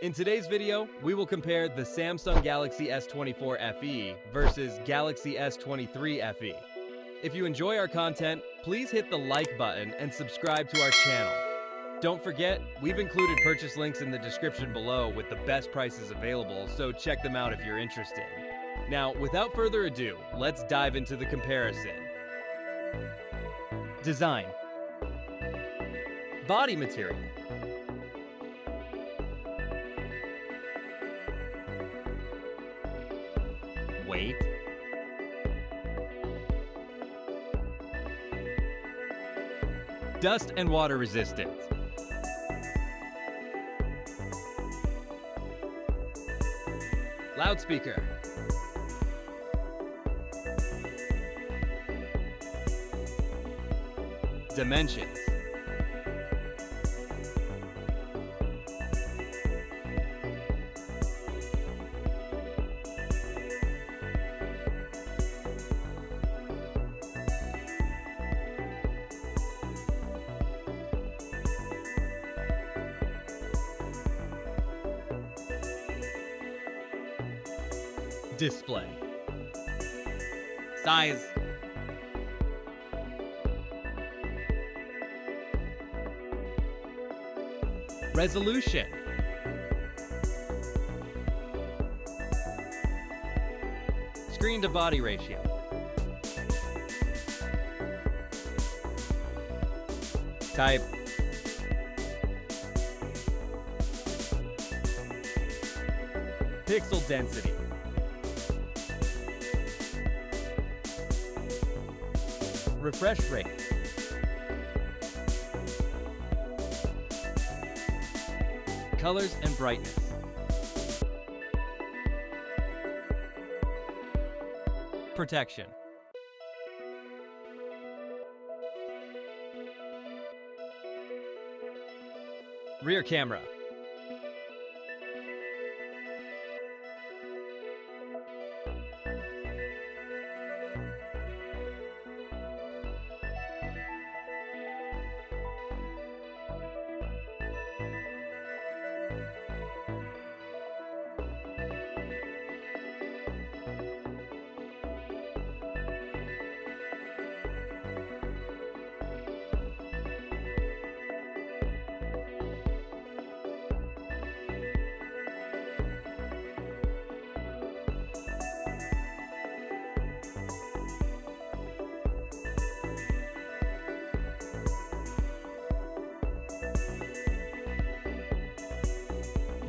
In today's video, we will compare the Samsung Galaxy S24 FE versus Galaxy S23 FE. If you enjoy our content, please hit the like button and subscribe to our channel. Don't forget, we've included purchase links in the description below with the best prices available, so check them out if you're interested. Now, without further ado, let's dive into the comparison. Design. Body material. Weight. Dust and water resistant. Loudspeaker. Dimensions. Display. Size. Resolution. Screen to body ratio. Type. Pixel density. Refresh rate. Colors and brightness. Protection. Rear camera.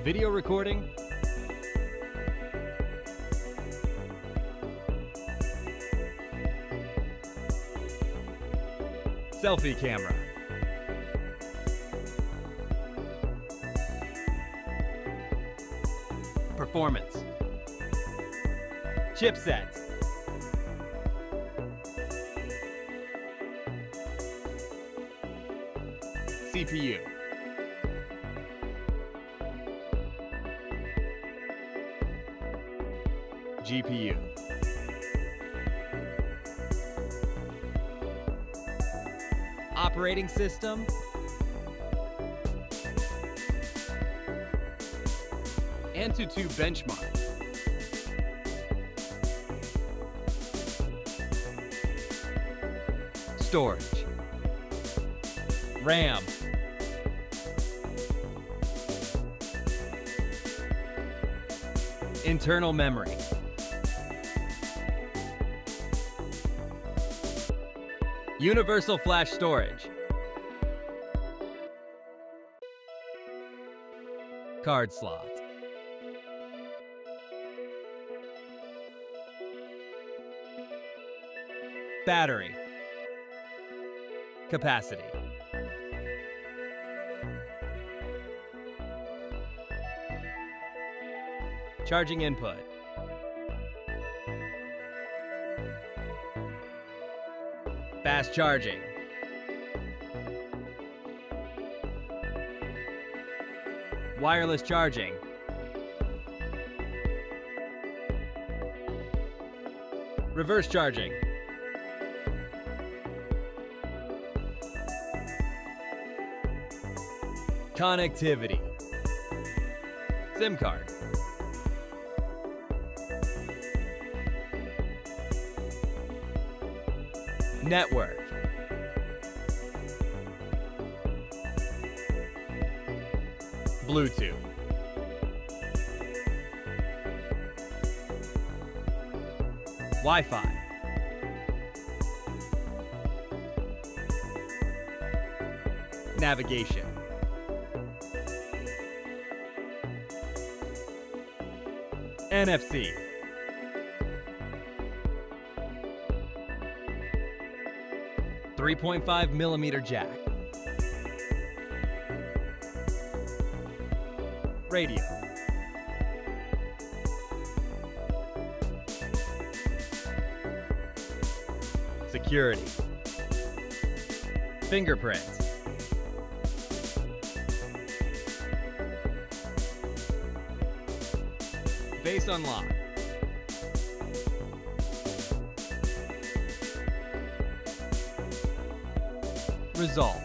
Video recording. Selfie camera. Performance. Chipset. CPU. GPU. Operating system. AnTuTu benchmark. Storage. RAM. Internal memory. Universal flash storage. Card slot. Battery. Capacity. Charging input. Fast charging. Wireless charging. Reverse charging. Connectivity. SIM card. Network. Bluetooth. Wi-Fi. Navigation. NFC. .5mm jack. Radio. Security. Fingerprints. Face unlock. Result.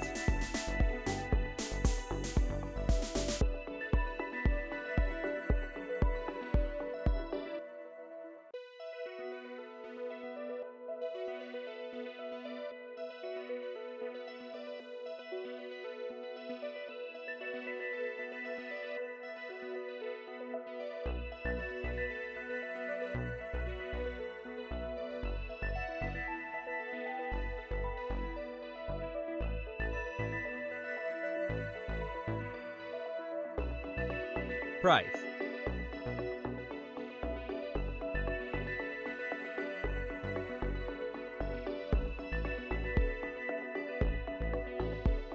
Price.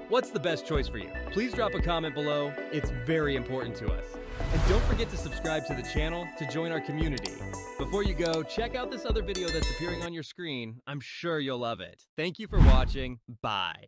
What's the best choice for you? Please drop a comment below. It's very important to us. And don't forget to subscribe to the channel to join our community. Before you go, check out this other video that's appearing on your screen. I'm sure you'll love it. Thank you for watching. Bye.